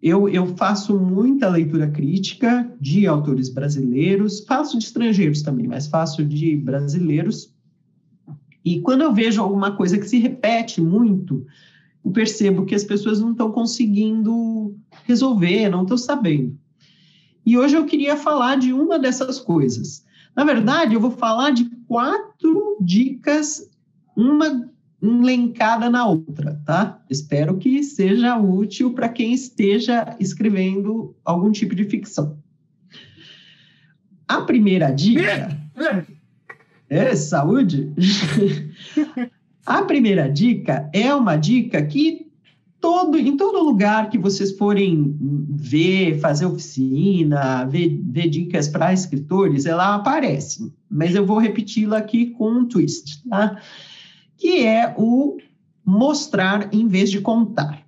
Eu faço muita leitura crítica de autores brasileiros, faço de estrangeiros também, mas faço de brasileiros. E quando eu vejo alguma coisa que se repete muito, eu percebo que as pessoas não estão conseguindo resolver, não estão sabendo. E hoje eu queria falar de uma dessas coisas. Na verdade, eu vou falar de 4 dicas, uma elencada na outra, tá? Espero que seja útil para quem esteja escrevendo algum tipo de ficção. A primeira dica... saúde? A primeira dica é uma dica que em todo lugar que vocês forem ver, fazer oficina, ver dicas para escritores, ela aparece. Mas eu vou repeti-la aqui com um twist, tá? Que é o mostrar em vez de contar.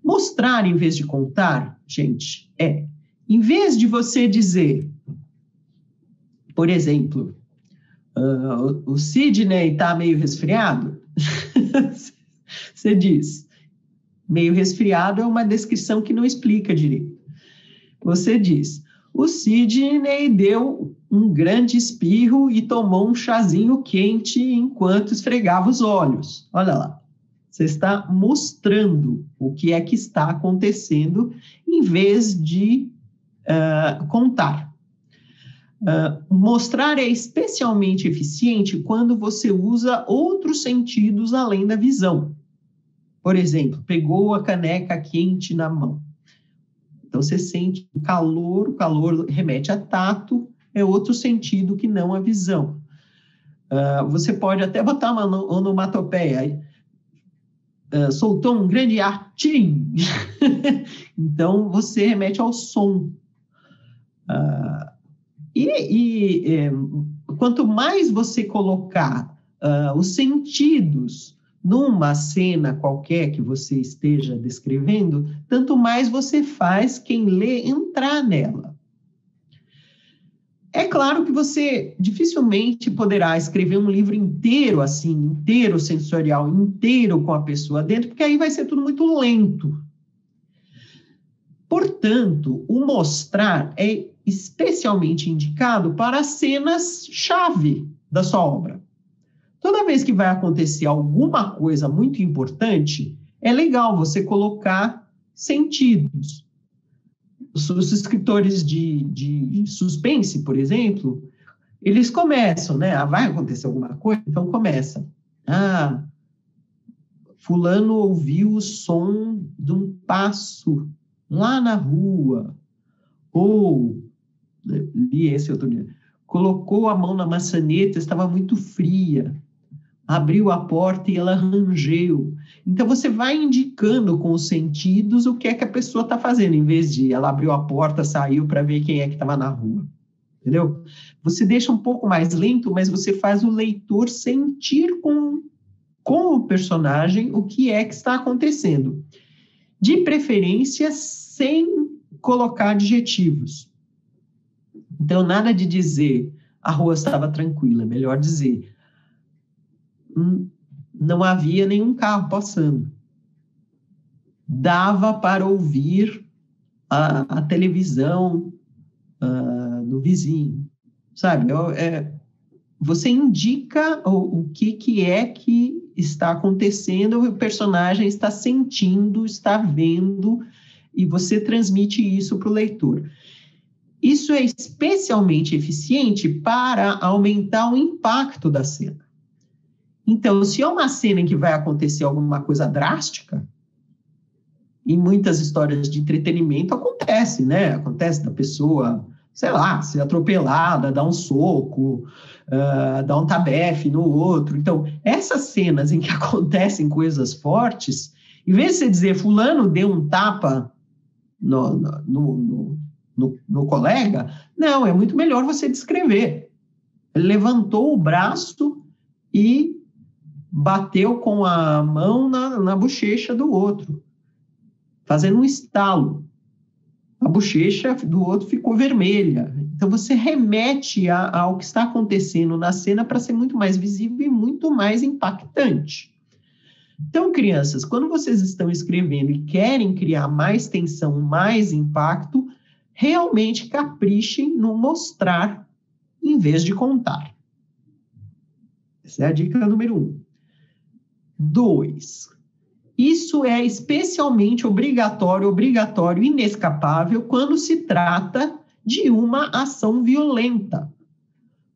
Mostrar em vez de contar, gente, em vez de você dizer, por exemplo, o Sidney está meio resfriado, você diz, meio resfriado é uma descrição que não explica direito. Você diz, o Sidney deu um grande espirro e tomou um chazinho quente enquanto esfregava os olhos. Olha lá, você está mostrando o que é que está acontecendo em vez de contar. Mostrar é especialmente eficiente quando você usa outros sentidos além da visão. Por exemplo, pegou a caneca quente na mão. Então, você sente o calor remete a tato, é outro sentido que não a visão. Você pode até botar uma onomatopeia. Soltou um grande atim. Então, você remete ao som. Quanto mais você colocar os sentidos numa cena qualquer que você esteja descrevendo, tanto mais você faz quem lê entrar nela. É claro que você dificilmente poderá escrever um livro inteiro assim, inteiro sensorial, inteiro com a pessoa dentro, porque aí vai ser tudo muito lento. Portanto, o mostrar é especialmente indicado para cenas-chave da sua obra. Toda vez que vai acontecer alguma coisa muito importante, é legal você colocar sentidos. Os escritores de suspense, por exemplo, eles começam, né? Vai acontecer alguma coisa? Então começa. Fulano ouviu o som de um passo lá na rua. Ou, li esse outro dia, colocou a mão na maçaneta, estava muito fria. Abriu a porta e ela rangeu. Então, você vai indicando com os sentidos o que é que a pessoa está fazendo, em vez de ela abriu a porta, saiu para ver quem é que estava na rua. Entendeu? Você deixa um pouco mais lento, mas você faz o leitor sentir com o personagem o que é que está acontecendo. De preferência, sem colocar adjetivos. Então, nada de dizer a rua estava tranquila, é melhor dizer não havia nenhum carro passando. Dava para ouvir a televisão do vizinho, sabe? Você indica o que é que está acontecendo, o personagem está sentindo, está vendo, e você transmite isso para o leitor. Isso é especialmente eficiente para aumentar o impacto da cena. Então, se é uma cena em que vai acontecer alguma coisa drástica, em muitas histórias de entretenimento acontece, né? Acontece da pessoa, sei lá, ser atropelada, dar um soco, dar um tabefe no outro. Então, essas cenas em que acontecem coisas fortes, em vez de você dizer fulano deu um tapa no colega, não, é muito melhor você descrever. Ele levantou o braço e bateu com a mão na bochecha do outro, fazendo um estalo. A bochecha do outro ficou vermelha. Então, você remete ao que está acontecendo na cena para ser muito mais visível e muito mais impactante. Então, crianças, quando vocês estão escrevendo e querem criar mais tensão, mais impacto, realmente caprichem no mostrar em vez de contar. Essa é a dica número 1. 2. Isso é especialmente obrigatório e inescapável quando se trata de uma ação violenta.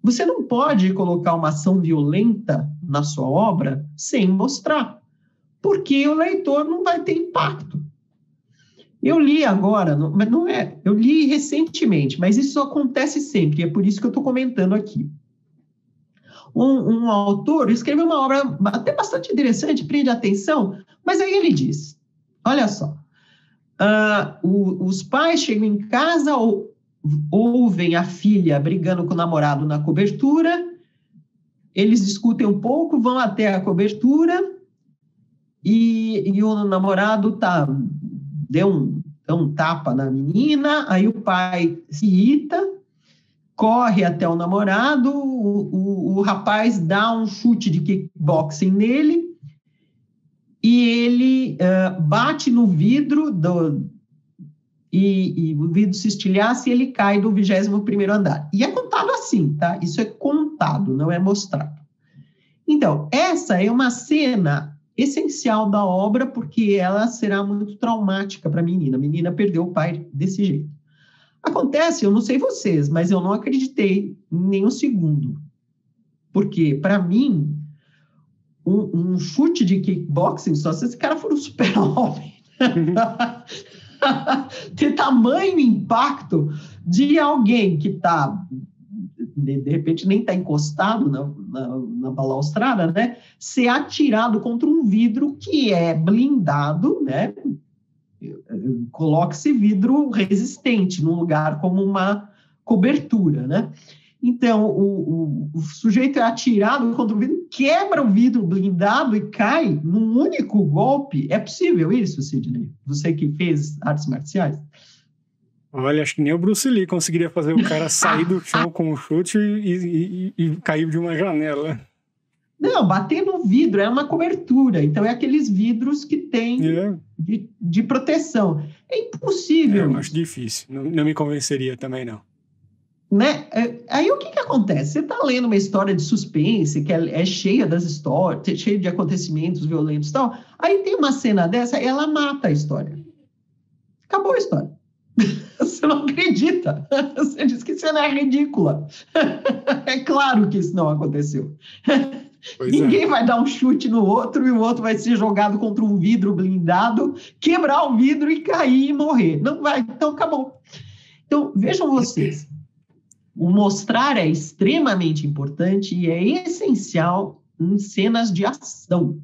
Você não pode colocar uma ação violenta na sua obra sem mostrar, porque o leitor não vai ter impacto. Eu li agora, mas não é, eu li recentemente, mas isso acontece sempre, é por isso que eu estou comentando aqui. Um autor escreveu uma obra até bastante interessante, prende a atenção, mas aí ele diz, olha só, os pais chegam em casa, ouvem a filha brigando com o namorado na cobertura, eles discutem um pouco, vão até a cobertura e o namorado deu um tapa na menina, aí o pai se irrita, corre até o namorado, o rapaz dá um chute de kickboxing nele e ele bate no vidro e o vidro se estilhaça e ele cai do 21º andar. E é contado assim, tá? Isso é contado, não é mostrado. Então, essa é uma cena essencial da obra, porque ela será muito traumática para a menina. A menina perdeu o pai desse jeito. Acontece, eu não sei vocês, mas eu não acreditei nem um segundo. Porque, para mim, um chute de kickboxing, só se esse cara for um super-homem. Ter tamanho impacto de alguém que está, de repente, nem está encostado na balaustrada, né? Ser atirado contra um vidro que é blindado, né? Coloca esse vidro resistente num lugar como uma cobertura, né? Então, o sujeito é atirado contra o vidro, quebra o vidro blindado e cai num único golpe. É possível isso, Sidney? Você que fez artes marciais? Olha, acho que nem o Bruce Lee conseguiria fazer o cara sair do chão com um chute e cair de uma janela. Não, bater no vidro é uma cobertura. Então, é aqueles vidros que tem de proteção. É impossível. Eu acho difícil. Não me convenceria também, não. Né? Aí o que acontece? Você está lendo uma história de suspense, que é cheia das histórias, cheia de acontecimentos violentos e tal, aí tem uma cena dessa e ela mata a história. Acabou a história. Você não acredita. Você diz que cena é ridícula. É claro que isso não aconteceu. Ninguém vai dar um chute no outro e o outro vai ser jogado contra um vidro blindado, quebrar o vidro e cair e morrer. Não vai. Então, acabou. Então, vejam vocês. O mostrar é extremamente importante e é essencial em cenas de ação.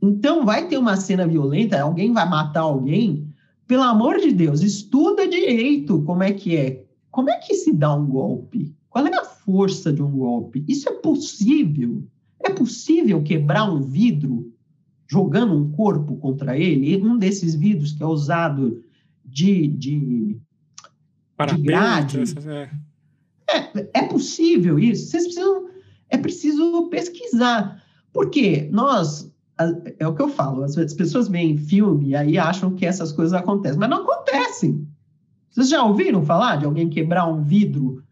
Então, vai ter uma cena violenta, alguém vai matar alguém, pelo amor de Deus, estuda direito como é que é. Como é que se dá um golpe? Qual é a força de um golpe? Isso é possível? É possível quebrar um vidro jogando um corpo contra ele? Um desses vidros que é usado de grade. É possível isso? É preciso pesquisar. Porque é o que eu falo, as pessoas veem filme e aí acham que essas coisas acontecem, mas não acontecem. Vocês já ouviram falar de alguém quebrar um vidro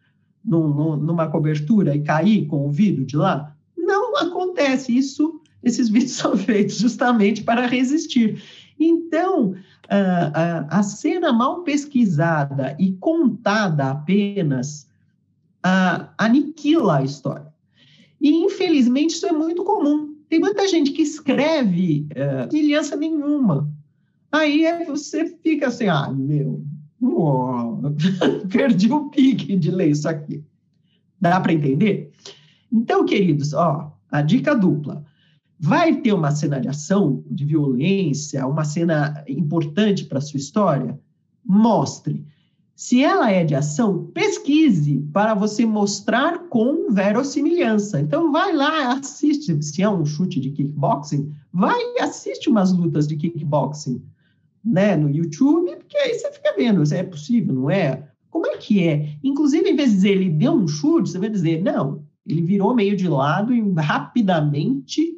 numa cobertura e cair com o vidro de lá? Não acontece. Esses vidros são feitos justamente para resistir. Então, a cena mal pesquisada e contada apenas aniquila a história. E, infelizmente, isso é muito comum. Tem muita gente que escreve semelhança nenhuma. Aí você fica assim, perdi o pique de ler isso aqui. Dá para entender? Então, queridos, a dica dupla. Vai ter uma cena de ação, de violência, uma cena importante para a sua história? Mostre. Se ela é de ação, pesquise para você mostrar com verossimilhança. Então, vai lá, assiste. Se é um chute de kickboxing, vai e assiste umas lutas de kickboxing, né, no YouTube, porque aí você fica vendo se é possível, não é? Como é que é? Inclusive, em vez de dizer ele deu um chute, você vai dizer, não, ele virou meio de lado e rapidamente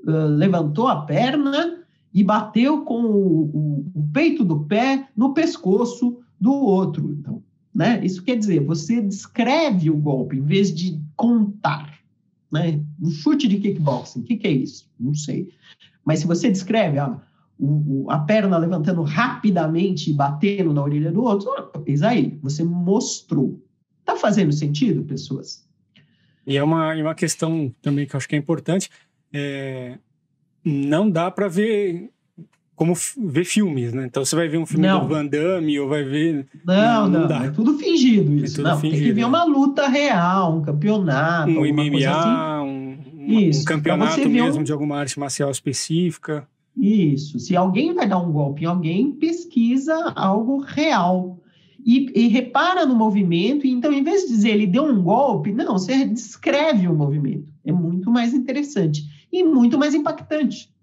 levantou a perna e bateu com o peito do pé no pescoço do outro. Então, né? Isso quer dizer, você descreve o golpe em vez de contar. Né? Um chute de kickboxing, o que é isso? Não sei. Mas se você descreve a perna levantando rapidamente e batendo na orelha do outro, eis aí, você mostrou. Está fazendo sentido, pessoas? E é uma questão também que eu acho que é importante. Não dá para ver como ver filmes, né? Então você vai ver um filme do Van Damme ou vai ver... Não dá. É tudo fingido isso. Tudo fingido, tem que ver uma luta real, um campeonato, um alguma MMA, coisa assim. Um campeonato mesmo de alguma arte marcial específica. Isso. Se alguém vai dar um golpe em alguém, pesquisa algo real. E repara no movimento. Então, em vez de dizer ele deu um golpe, não, você descreve o movimento. É muito mais interessante e muito mais impactante.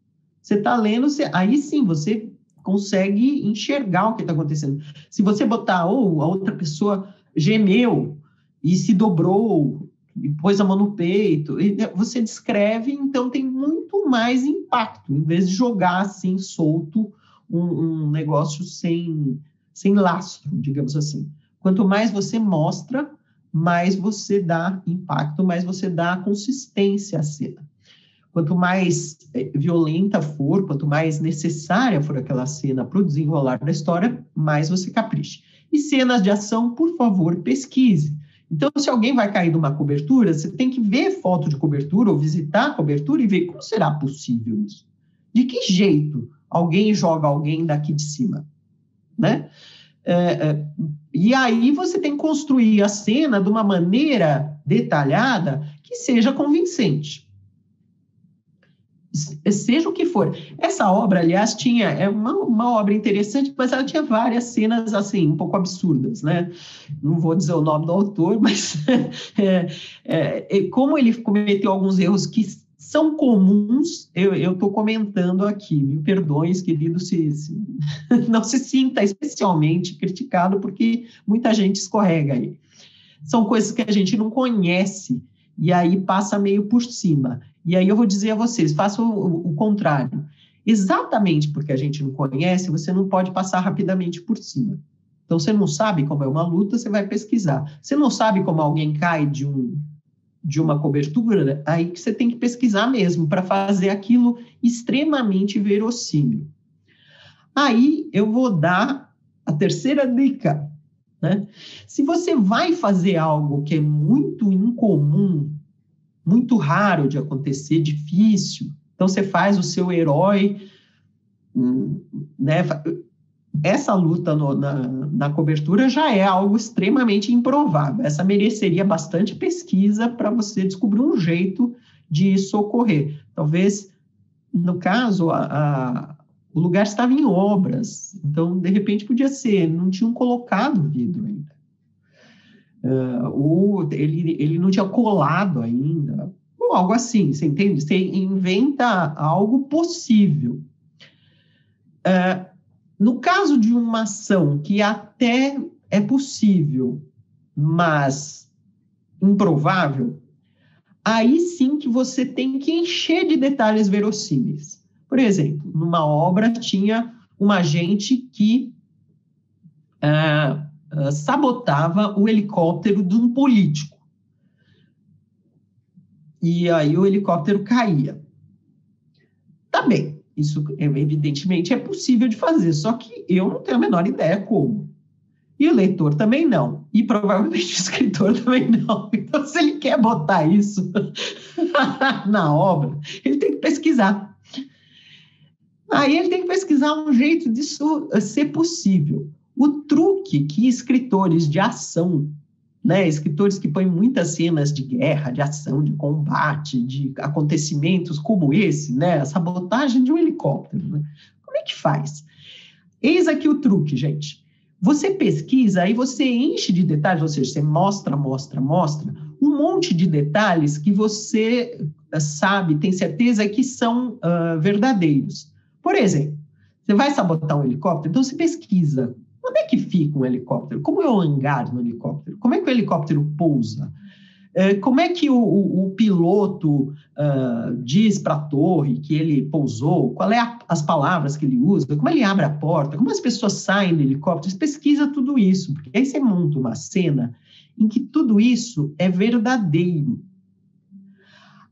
Você está lendo, aí sim você consegue enxergar o que está acontecendo. Se você botar, a outra pessoa gemeu e se dobrou, e pôs a mão no peito, você descreve, então tem muito mais impacto, em vez de jogar assim, solto, um negócio sem lastro, digamos assim. Quanto mais você mostra, mais você dá impacto, mais você dá consistência à cena. Quanto mais violenta for, quanto mais necessária for aquela cena para o desenrolar da história, mais você capricha. E cenas de ação, por favor, pesquise. Então, se alguém vai cair numa cobertura, você tem que ver foto de cobertura ou visitar a cobertura e ver como será possível isso. De que jeito alguém joga alguém daqui de cima? Né? E aí você tem que construir a cena de uma maneira detalhada que seja convincente. Seja o que for. Essa obra, aliás, é uma obra interessante, mas ela tinha várias cenas, assim, um pouco absurdas, né? Não vou dizer o nome do autor, mas como ele cometeu alguns erros que são comuns, eu estou comentando aqui. Me perdoem, querido, não se sinta especialmente criticado, porque muita gente escorrega aí. São coisas que a gente não conhece, e aí passa meio por cima. E aí eu vou dizer a vocês, façam o contrário. Exatamente porque a gente não conhece, você não pode passar rapidamente por cima. Então, você não sabe como é uma luta, você vai pesquisar. Você não sabe como alguém cai de uma cobertura, aí que você tem que pesquisar mesmo, para fazer aquilo extremamente verossímil. Aí eu vou dar a terceira dica, né? Se você vai fazer algo que é muito incomum, muito raro de acontecer, difícil, então você faz o seu herói, né? Essa luta na cobertura já é algo extremamente improvável. Essa mereceria bastante pesquisa para você descobrir um jeito de socorrer. Talvez, no caso, o lugar estava em obras, então, de repente, podia ser, não tinham colocado vidro ainda. Ou ele não tinha colado ainda, ou algo assim, você entende? Você inventa algo possível. No caso de uma ação que até é possível, mas improvável, aí sim que você tem que encher de detalhes verossímeis. Por exemplo, numa obra tinha um agente que sabotava o helicóptero de um político. E aí o helicóptero caía. Tá bem, isso evidentemente é possível de fazer, só que eu não tenho a menor ideia como. E o leitor também não. E provavelmente o escritor também não. Então, se ele quer botar isso na obra, ele tem que pesquisar. Aí ele tem que pesquisar um jeito disso ser possível. O truque que escritores de ação, né, escritores que põem muitas cenas de guerra, de ação, de combate, de acontecimentos como esse, né, a sabotagem de um helicóptero, né? Como é que faz? Eis aqui o truque, gente. Você pesquisa, aí você enche de detalhes, ou seja, você mostra um monte de detalhes que você sabe, tem certeza que são verdadeiros. Por exemplo, você vai sabotar um helicóptero, então você pesquisa. Onde é que fica um helicóptero? Como é o hangar no helicóptero? Como é que o helicóptero pousa? Como é que o piloto diz para a torre que ele pousou? Qual é as palavras que ele usa? Como ele abre a porta? Como as pessoas saem do helicóptero? Você pesquisa tudo isso, porque aí você monta uma cena em que tudo isso é verdadeiro.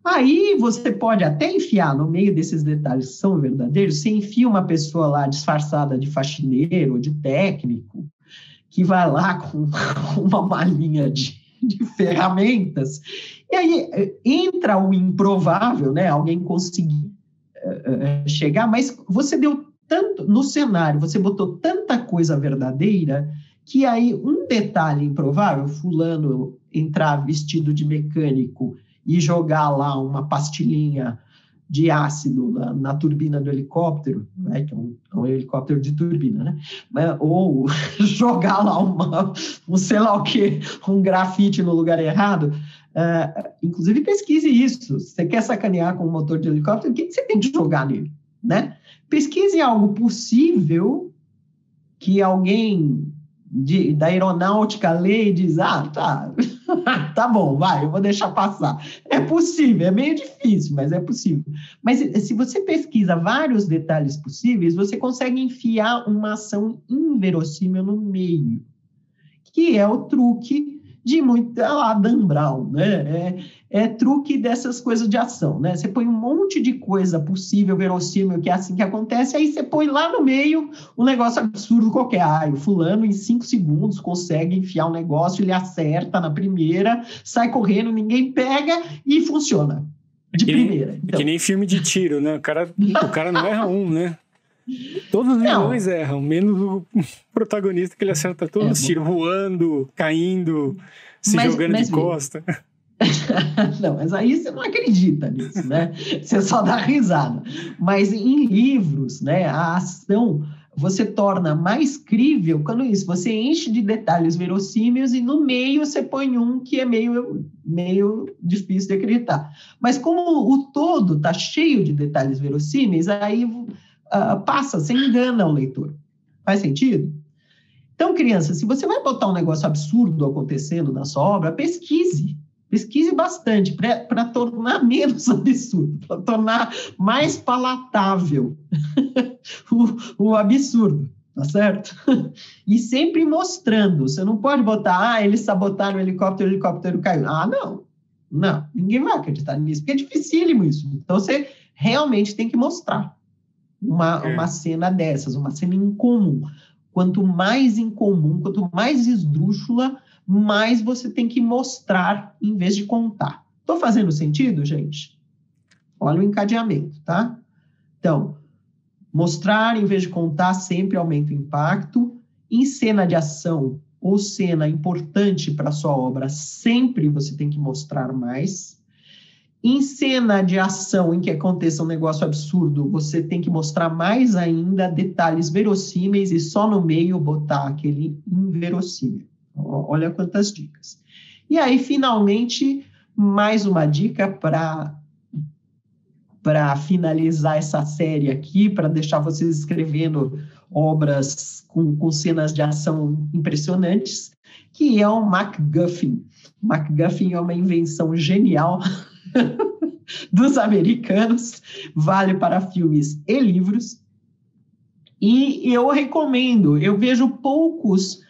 Aí você pode até enfiar no meio desses detalhes que são verdadeiros, você enfia uma pessoa lá disfarçada de faxineiro ou de técnico, que vai lá com uma malinha de ferramentas, e aí entra o improvável, né? Alguém conseguir chegar, mas você deu tanto, no cenário, você botou tanta coisa verdadeira, que aí um detalhe improvável, fulano entrar vestido de mecânico e jogar lá uma pastilhinha de ácido na turbina do helicóptero, né, que é um helicóptero de turbina, né? Ou jogar lá sei lá o quê, um grafite no lugar errado. Inclusive, pesquise isso. Se você quer sacanear com um motor de helicóptero, o que você tem que jogar nele? Né? Pesquise algo possível que alguém da aeronáutica lê e diz, tá bom, vai, eu vou deixar passar. É possível, é meio difícil, mas é possível. Mas se você pesquisa vários detalhes possíveis, você consegue enfiar uma ação inverossímil no meio, que é o truque de Dan Brown, né? É truque dessas coisas de ação, né? Você põe um monte de coisa possível, verossímil, que é assim que acontece, aí você põe lá no meio um negócio absurdo qualquer. O fulano em 5 segundos consegue enfiar um negócio, ele acerta na primeira, sai correndo, ninguém pega e funciona de primeira. Então. É que nem filme de tiro, né? O cara não erra um, né? Todos os vilões erram, menos o protagonista, que ele acerta todos os tiros, voando, caindo, jogando de costa. Não, mas aí você não acredita nisso, né? Você só dá risada. Mas em livros, né, a ação você torna mais crível quando isso, você enche de detalhes verossímeis e no meio você põe um que é meio difícil de acreditar. Mas como o todo está cheio de detalhes verossímeis, aí você engana o leitor. Faz sentido? Então, criança, se você vai botar um negócio absurdo acontecendo na sua obra, pesquise bastante para tornar menos absurdo, para tornar mais palatável o absurdo, tá certo? E sempre mostrando, você não pode botar, eles sabotaram o helicóptero caiu. Não, ninguém vai acreditar nisso, porque é dificílimo isso. Então, você realmente tem que mostrar uma cena dessas, uma cena incomum. Quanto mais incomum, quanto mais esdrúxula, mais você tem que mostrar em vez de contar. Estou fazendo sentido, gente? Olha o encadeamento, tá? Então, mostrar em vez de contar sempre aumenta o impacto. Em cena de ação ou cena importante para a sua obra, sempre você tem que mostrar mais. Em cena de ação em que aconteça um negócio absurdo, você tem que mostrar mais ainda detalhes verossímeis e só no meio botar aquele inverossímil. Olha quantas dicas. E aí, finalmente, mais uma dica para finalizar essa série aqui, para deixar vocês escrevendo obras com cenas de ação impressionantes, que é o MacGuffin. MacGuffin é uma invenção genial dos americanos, vale para filmes e livros, e eu recomendo, eu vejo poucos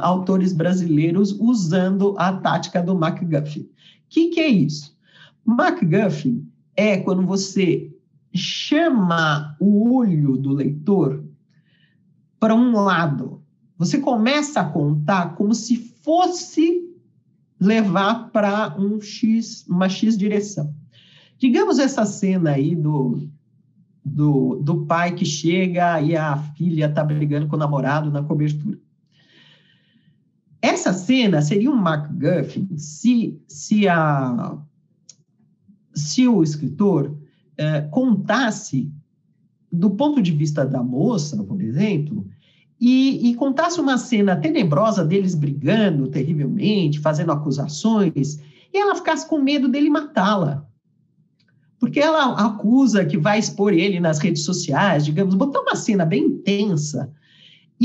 autores brasileiros usando a tática do MacGuffin. O que é isso? MacGuffin é quando você chama o olho do leitor para um lado. Você começa a contar como se fosse levar para uma X direção. Digamos essa cena aí do pai que chega e a filha está brigando com o namorado na cobertura. Essa cena seria um MacGuffin se o escritor contasse do ponto de vista da moça, por exemplo, e contasse uma cena tenebrosa deles brigando terrivelmente, fazendo acusações, e ela ficasse com medo dele matá-la. Porque ela acusa que vai expor ele nas redes sociais, digamos, botar uma cena bem tensa,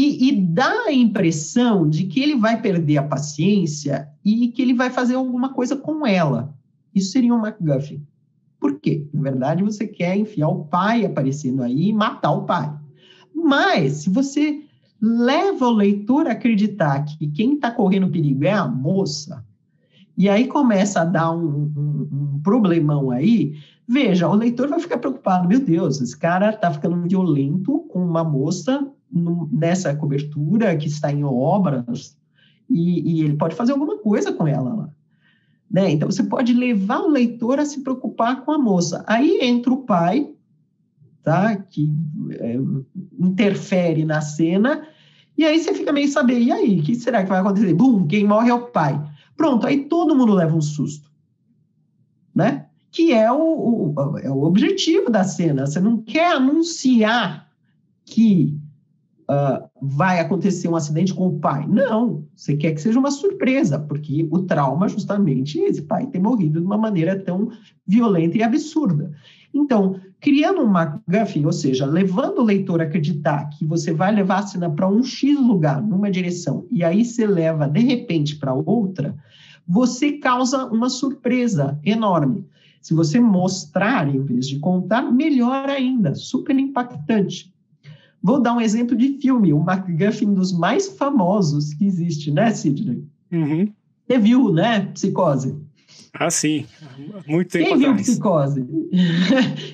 E dá a impressão de que ele vai perder a paciência e que ele vai fazer alguma coisa com ela. Isso seria um MacGuffin. Por quê? Na verdade, você quer enfiar o pai aparecendo aí e matar o pai. Mas, se você leva o leitor a acreditar que quem está correndo perigo é a moça, e aí começa a dar um problemão aí, veja, o leitor vai ficar preocupado. Meu Deus, esse cara está ficando violento com uma moça nessa cobertura que está em obras, e ele pode fazer alguma coisa com ela lá. Né? Então, você pode levar o leitor a se preocupar com a moça. Aí entra o pai, tá? Que interfere na cena, e aí você fica meio saber, e aí, o que será que vai acontecer? Bum, quem morre é o pai. Pronto, aí todo mundo leva um susto, né? Que é o objetivo da cena. Você não quer anunciar que vai acontecer um acidente com o pai. Não, você quer que seja uma surpresa, porque o trauma, justamente, esse pai ter morrido de uma maneira tão violenta e absurda. Então, criando um MacGuffin, ou seja, levando o leitor a acreditar que você vai levar a cena para um X lugar, numa direção, e aí você leva, de repente, para outra, você causa uma surpresa enorme. Se você mostrar, em vez de contar, melhor ainda, super impactante. Vou dar um exemplo de filme, o MacGuffin dos mais famosos que existe, né, Sidney? Uhum. Você viu, né, Psicose? Ah, sim. Muito tempo atrás. Quem viu Psicose?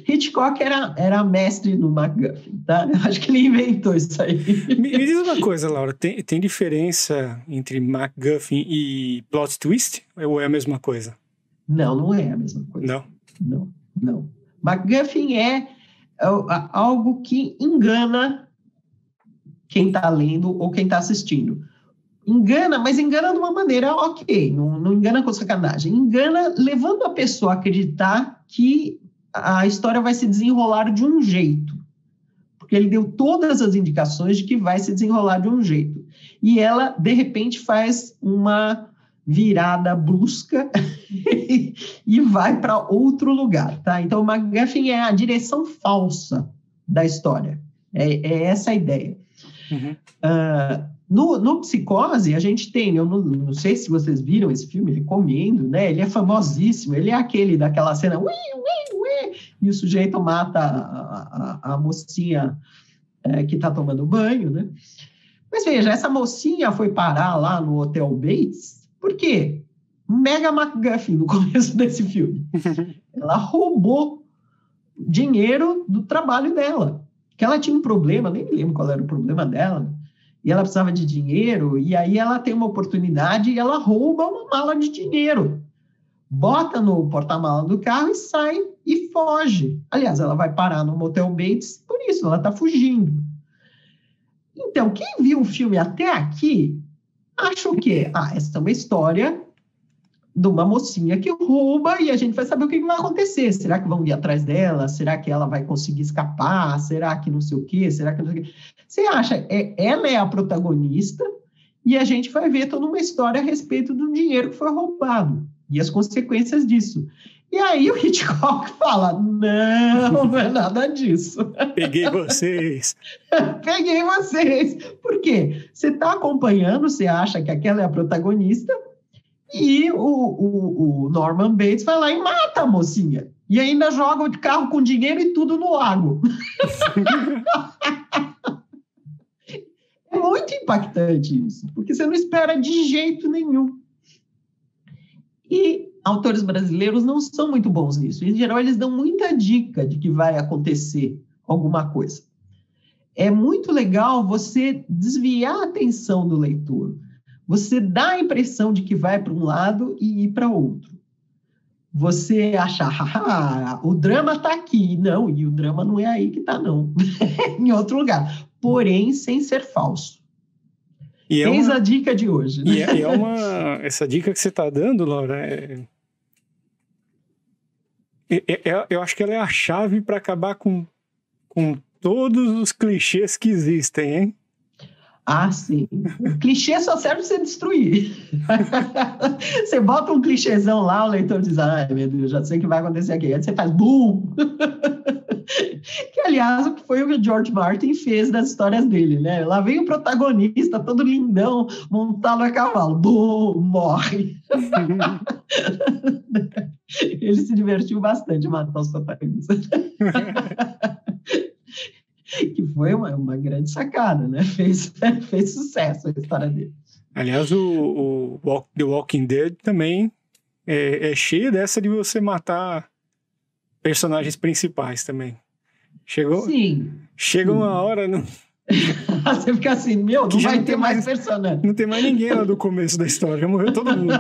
Hitchcock era mestre no MacGuffin, tá? Eu acho que ele inventou isso aí. Me diz uma coisa, Laura, tem diferença entre MacGuffin e plot twist? Ou é a mesma coisa? Não, não é a mesma coisa. Não. MacGuffin é algo que engana quem está lendo ou quem está assistindo. Engana, mas engana de uma maneira ok, não engana com sacanagem. Engana levando a pessoa a acreditar que a história vai se desenrolar de um jeito. Porque ele deu todas as indicações de que vai se desenrolar de um jeito. E ela, de repente, faz uma virada brusca e vai para outro lugar, tá? Então, o MacGuffin é a direção falsa da história. É essa a ideia. Uhum. No Psicose, a gente tem, eu não sei se vocês viram esse filme, recomendo, né? Ele é famosíssimo, ele é aquele daquela cena, e o sujeito mata a mocinha que está tomando banho, né? Mas veja, essa mocinha foi parar lá no Hotel Bates, por quê? Mega MacGuffin no começo desse filme. Ela roubou dinheiro do trabalho dela, que ela tinha um problema, nem me lembro qual era o problema dela, e ela precisava de dinheiro, e aí ela tem uma oportunidade e ela rouba uma mala de dinheiro, bota no porta-mala do carro e sai e foge. Aliás, ela vai parar no Motel Bates, por isso, ela está fugindo. Então, quem viu o filme até aqui, acha o quê? Essa é uma história de uma mocinha que rouba e a gente vai saber o que vai acontecer. Será que vão ir atrás dela? Será que ela vai conseguir escapar? Será que não sei o quê? Será que não sei o quê? Você acha, ela é a protagonista e a gente vai ver toda uma história a respeito do dinheiro que foi roubado e as consequências disso. E aí o Hitchcock fala, não é nada disso. Peguei vocês. Peguei vocês. Por quê? Você está acompanhando, você acha que aquela é a protagonista e o Norman Bates vai lá e mata a mocinha. E ainda joga o carro com dinheiro e tudo no lago. É muito impactante isso, porque você não espera de jeito nenhum. E autores brasileiros não são muito bons nisso. Em geral, eles dão muita dica de que vai acontecer alguma coisa. É muito legal você desviar a atenção do leitor. Você dá a impressão de que vai para um lado e ir para outro. Você achar, o drama está aqui. Não, e o drama não é aí que está, não. Em outro lugar. Porém, sem ser falso. Eis a dica de hoje. Né? Essa dica que você está dando, Laura, eu acho que ela é a chave para acabar com todos os clichês que existem, hein? Sim. O clichê só serve para você destruir. Você bota um clichêzão lá, o leitor diz, ai, meu Deus, já sei o que vai acontecer aqui. Aí você faz, bum! Que, aliás, foi o que o George Martin fez das histórias dele, né? Lá vem o protagonista, todo lindão, montado a cavalo. Bum, morre. Ele se divertiu bastante matar os protagonistas. Que foi uma grande sacada, né? Fez sucesso a história dele. Aliás, o The Walking Dead também é cheio dessa de você matar personagens principais também. Chega uma hora... Não... Você fica assim, não vai ter mais personagem. Não tem mais ninguém lá do começo da história, já morreu todo mundo.